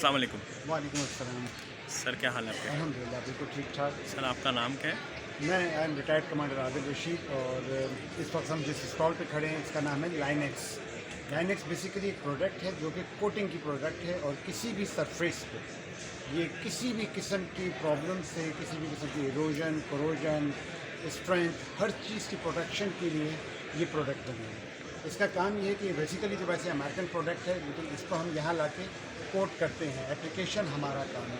अस्सलाम वालेकुम। वालेकुम अस्सलाम। सर क्या हाल है आपके? अल्हम्दुलिल्लाह बिल्कुल ठीक ठाक। सर आपका नाम क्या है? मैं I am retired commander Adil Rashid और इस वक्त हम जिस स्टॉल पे खड़े हैं इसका नाम है लाइनेक्स। लाइनेक्स बेसिकली एक प्रोडक्ट है जो कि कोटिंग की प्रोडक्ट है और किसी भी सरफेस पे ये किसी भी किस्म की प्रॉब्लम से, किसी भी किस्म की इरोजन, कोरोजन, स्ट्रेंथ, हर चीज़ की प्रोटेक्शन के लिए ये प्रोडक्ट बने हैं। इसका काम ये है कि बेसिकली जो वैसे अमेरिकन प्रोडक्ट है लेकिन इसको हम यहाँ ला के कोट करते हैं, एप्लीकेशन हमारा काम है।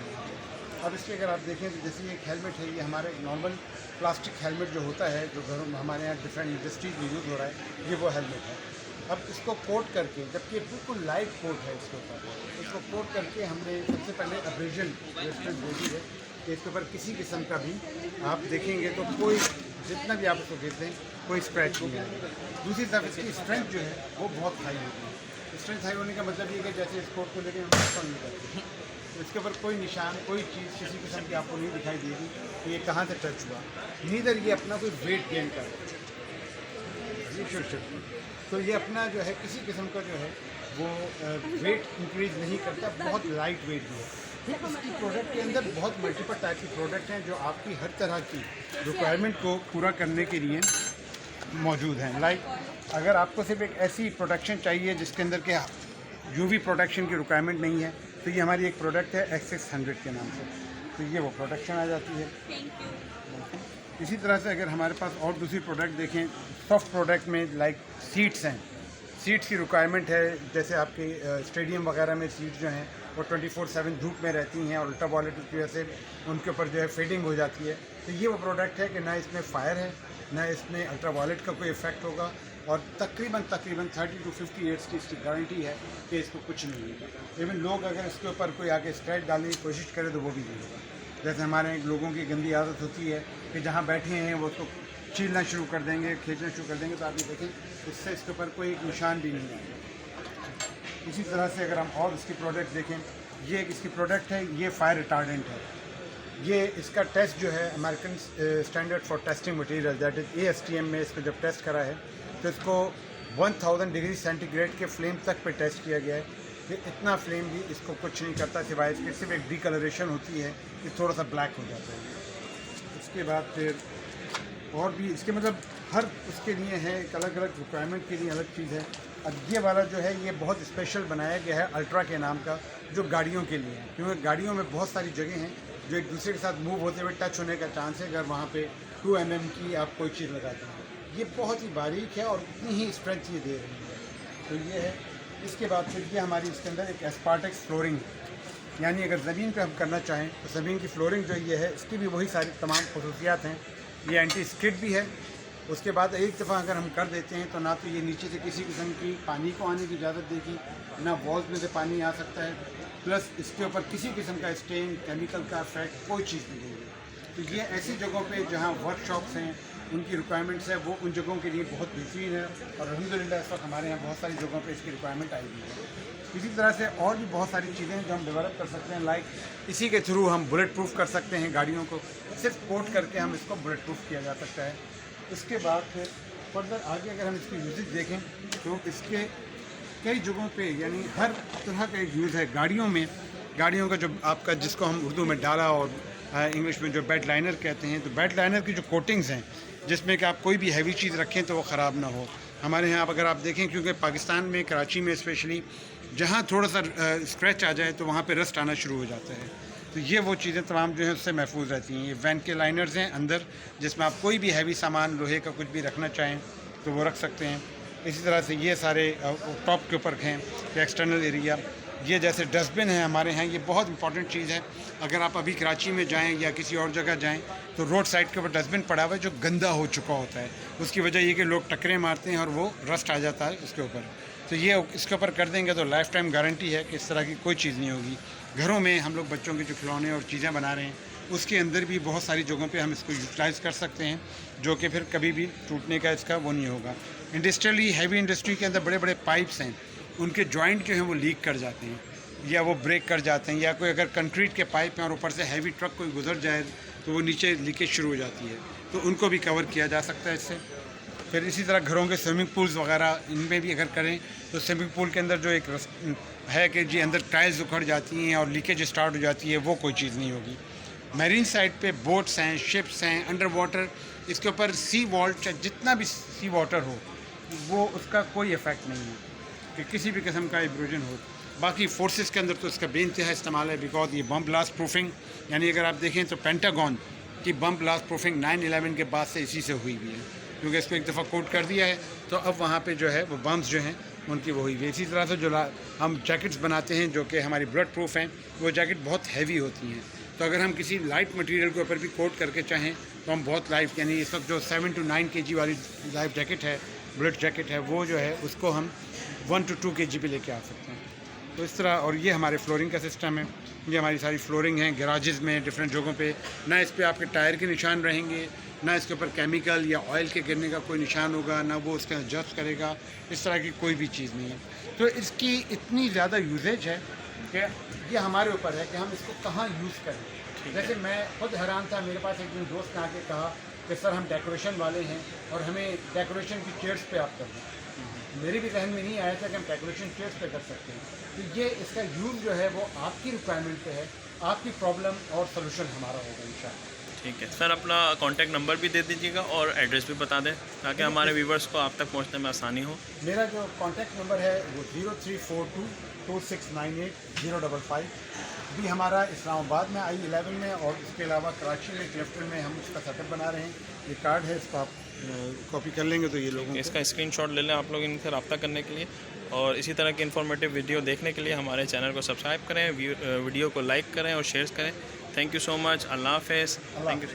अब इसके अगर आप देखें तो जैसे ये एक हेलमेट है, ये हमारा एक नॉर्मल प्लास्टिक हेलमेट जो होता है जो घरों में हमारे यहाँ डिफरेंट इंडस्ट्रीज में यूज़ हो रहा है, ये वो हेलमेट है। अब इसको कोट करके, जबकि ये बिल्कुल लाइट कोट है इसके ऊपर, इसको कोट करके हमने सबसे पहले अब्रेजन रेजिस्टेंस बोली है कि इसके ऊपर किसी किस्म का भी आप देखेंगे तो कोई जितना भी आप उसको कहते हैं कोई स्क्रैच नहीं आएगा। दूसरी तरफ इसकी स्ट्रेंथ जो है वो बहुत हाई होती है। स्ट्रेंथ हाई होने का मतलब ये है कि जैसे इस कोट को लेकर हम स्ट्रॉन्ग नहीं करते, तो इसके ऊपर कोई निशान, कोई चीज़ किसी किस्म की आपको नहीं दिखाई देगी कि ये कहाँ से टच हुआ। नीदर ये अपना कोई वेट गेन कर तो ये अपना जो है किसी किस्म का जो है वो वेट इंक्रीज नहीं करता, बहुत लाइट वेट भी है। फिर इसकी प्रोडक्ट के अंदर बहुत मल्टीपल टाइप की प्रोडक्ट हैं जो आपकी हर तरह की रिक्वायरमेंट को पूरा करने के लिए मौजूद हैं। लाइक अगर आपको सिर्फ एक ऐसी प्रोडक्शन चाहिए जिसके अंदर के यूवी प्रोटेक्शन की रिक्वायरमेंट नहीं है, तो ये हमारी एक प्रोडक्ट है X600 के नाम से, तो ये वो प्रोडक्शन आ जाती है। इसी तरह से अगर हमारे पास और दूसरी प्रोडक्ट देखें, सॉफ्ट प्रोडक्ट में लाइक सीट्स हैं, सीट्स की रिक्वायरमेंट है। जैसे आपके स्टेडियम वगैरह में सीट्स जो हैं वो 24/7 धूप में रहती हैं और अल्ट्रावायलेट की वजह से उनके ऊपर जो है फेडिंग हो जाती है, तो ये वो प्रोडक्ट है कि ना इसमें फायर है, ना इसमें अल्ट्रावायलेट का कोई इफेक्ट होगा और तकरीबन 30 to 50 ईयर्स की इसकी गारंटी है कि इसको कुछ नहीं होगा। इवन लोग अगर इसके ऊपर कोई आगे स्क्रैच डालने की कोशिश करें तो वो भी नहीं होगा। जैसे हमारे लोगों की गंदी आदत होती है कि जहाँ बैठे हैं वो उसको छीलना शुरू कर देंगे, खींचना शुरू कर देंगे, तो आप ये देखें इससे इसके ऊपर कोई एक निशान भी नहीं आएगा। इसी तरह से अगर हम और इसकी प्रोडक्ट देखें, ये एक इसकी प्रोडक्ट है, ये फायर रिटार्डेंट है। ये इसका टेस्ट जो है American standard for testing material that is ASTM में इसको जब टेस्ट करा है तो इसको 1000 डिग्री सेंटीग्रेड के फ्लेम तक पे टेस्ट किया गया है कि इतना फ्लेम भी इसको कुछ नहीं करता, सिवाय इसके सिर्फ एक डिकलरेशन होती है कि थोड़ा सा ब्लैक हो जाता है। इसके बाद फिर और भी इसके मतलब हर उसके लिए है, एक अलग अलग रिक्वायरमेंट के लिए अलग चीज़ है। अब ये वाला जो है ये बहुत स्पेशल बनाया गया है अल्ट्रा के नाम का, जो गाड़ियों के लिए है, क्योंकि गाड़ियों में बहुत सारी जगह हैं जो एक दूसरे के साथ मूव होते हुए टच होने का चांस है अगर वहाँ पे 2 mm की आप कोई चीज़ लगाते हैं। ये बहुत ही बारीक है और उतनी ही स्ट्रेंथ ये दे रही है, तो ये है। इसके बाद फिर ये हमारी इसके अंदर एक एस्पार्टेक्स फ्लोरिंग, यानी अगर ज़मीन पे हम करना चाहें तो ज़मीन की फ्लोरिंग जो ये है इसकी भी वही सारी तमाम खसूसियात हैं। ये एंटी स्किड भी है। उसके बाद एक दफ़ा अगर हम कर देते हैं तो ना तो ये नीचे से किसी किस्म की पानी को आने की इजाज़त देगी, ना वॉल्स में से पानी आ सकता है, प्लस इसके ऊपर किसी किस्म का स्टेन, केमिकल का इफेक्ट, कोई चीज़ नहीं देगी। तो ये ऐसी जगहों पे जहाँ वर्कशॉप्स हैं, उनकी रिक्वायरमेंट्स है, वो उन जगहों के लिए बहुत बेहतरीन है और अल्हम्दुलिल्लाह इस वक्त हमारे यहाँ बहुत सारी जगहों पे इसकी रिक्वायरमेंट आई हुई है। इसी तरह से और भी बहुत सारी चीज़ें हैं जो हम डेवलप कर सकते हैं, लाइक इसी के थ्रू हम बुलेट प्रूफ कर सकते हैं गाड़ियों को, सिर्फ कोट करके हम इसको बुलेट प्रूफ किया जा सकता है। इसके बाद फिर फर्दर आगे अगर हम इसकी यूजेज देखें तो इसके कई जगहों पे यानी हर तरह का एक यूज़ है गाड़ियों में। गाड़ियों का जो आपका जिसको हम उर्दू में डाला और इंग्लिश में जो बेड लाइनर कहते हैं, तो बेड लाइनर की जो कोटिंग्स हैं जिसमें कि आप कोई भी हैवी चीज़ रखें तो वो ख़राब ना हो। हमारे यहाँ अगर आप देखें, क्योंकि पाकिस्तान में कराची में स्पेशली जहाँ थोड़ा सा स्क्रैच आ जाए तो वहाँ पे रस्ट आना शुरू हो जाता है, तो ये वो चीज़ें तमाम जो है उससे महफूज रहती हैं। ये वैन के लाइनर्स हैं अंदर, जिसमें आप कोई भी हैवी सामान लोहे का कुछ भी रखना चाहें तो वो रख सकते हैं। इसी तरह से ये सारे टॉप के ऊपर हैं एक्सटर्नल एरिया। ये जैसे डस्टबिन है हमारे यहाँ, ये बहुत इंपॉर्टेंट चीज़ है। अगर आप अभी कराची में जाएं या किसी और जगह जाएं तो रोड साइड के ऊपर डस्टबिन पड़ा हुआ है जो गंदा हो चुका होता है, उसकी वजह ये कि लोग टकरे मारते हैं और वो रस्ट आ जाता है उसके ऊपर। तो ये इसके ऊपर कर देंगे तो लाइफ टाइम गारंटी है कि इस तरह की कोई चीज़ नहीं होगी। घरों में हम लोग बच्चों के जो खिलौने और चीज़ें बना रहे हैं उसके अंदर भी बहुत सारी जगहों पे हम इसको यूटिलाइज़ कर सकते हैं, जो कि फिर कभी भी टूटने का इसका वो नहीं होगा। इंडस्ट्रियली हैवी इंडस्ट्री के अंदर बड़े बड़े पाइप्स हैं, उनके जॉइंट जो हैं वो लीक कर जाते हैं या वो ब्रेक कर जाते हैं, या कोई अगर कंक्रीट के पाइप हैं और ऊपर से हैवी ट्रक कोई गुजर जाए तो वो नीचे लीकेज शुरू हो जाती है, तो उनको भी कवर किया जा सकता है इससे। फिर इसी तरह घरों के स्विमिंग पूल्स वगैरह इनमें भी अगर करें तो स्विमिंग पूल के अंदर जो एक है कि जी अंदर टाइल्स उखड़ जाती हैं और लीकेज स्टार्ट हो जाती है, वो कोई चीज़ नहीं होगी। मैरीन साइड पे बोट्स हैं, शिप्स हैं, अंडर वाटर, इसके ऊपर सी वॉल्ट, जितना भी सी वाटर हो वो उसका कोई इफ़ेक्ट नहीं है कि किसी भी किस्म का इब्रोजन हो। बाकी फोर्सेस के अंदर तो इसका बेइंतहा इस्तेमाल है, बिकॉज ये बम ब्लास्ट प्रूफिंग, यानी अगर आप देखें तो पेंटागन की बम ब्लास्ट प्रूफिंग 9/11 के बाद से इसी से हुई हुई है, क्योंकि इसको एक दफ़ा कोट कर दिया है तो अब वहाँ पे जो है वो बम्स जो हैं उनकी वो हुई हुई है। इसी तरह से जो हम जैकेट्स बनाते हैं जो कि हमारी ब्लड प्रूफ हैं, वो जैकेट बहुत हैवी होती हैं, तो अगर हम किसी लाइट मटेरियल के ऊपर भी कोट करके चाहें तो हम बहुत लाइट, यानी इस वक्त जो 7 to 9 kg वाली लाइफ जैकेट है, ब्लड जैकेट है, वो जो है उसको हम 1 to 2 kg पे लेके आ सकते हैं। तो इस तरह, और ये हमारे फ्लोरिंग का सिस्टम है, ये हमारी सारी फ्लोरिंग है गैराजेस में डिफरेंट जगहों पे, ना इस पे आपके टायर के निशान रहेंगे, ना इसके ऊपर केमिकल या ऑयल के गिरने का कोई निशान होगा, ना वो उसका एडजस्ट करेगा, इस तरह की कोई भी चीज़ नहीं है। तो इसकी इतनी ज़्यादा यूजेज है कि ये हमारे ऊपर है कि हम इसको कहाँ यूज़ करें। जैसे मैं खुद हैरान था, मेरे पास एक दिन दोस्त ने आके कहा कि सर हम डेकोरेशन वाले हैं और हमें डेकोरेशन की चेयर्स पे आप कर दें। मेरे भी जहन में नहीं आया था कि हम डेकोरेशन चेयर्स पे कर सकते हैं। तो ये इसका यूज़ जो है वो आपकी रिक्वायरमेंट पे है, आपकी प्रॉब्लम और सोल्यूशन हमारा होगा इंशाल्लाह। ठीक है सर, अपना कॉन्टैक्ट नंबर भी दे दीजिएगा और एड्रेस भी बता दें ताकि हमारे व्यूवर्स को आप तक पहुंचने में आसानी हो। मेरा जो कॉन्टैक्ट नंबर है वो 03422698 भी हमारा इस्लामाबाद में I11 में, और इसके अलावा कराची में क्लिफ्टन में हम उसका सेटअप बना रहे हैं। ये कार्ड है, इसको आप कॉपी कर लेंगे तो ये लोगों इसका स्क्रीनशॉट ले लें आप लोग इनसे रब्ता करने के लिए, और इसी तरह की इन्फॉर्मेटिव वीडियो देखने के लिए हमारे चैनल को सब्सक्राइब करें, वीडियो को लाइक करें और शेयर करें। Thank you so much. अल्लाह हाफ़िज़। Thank you.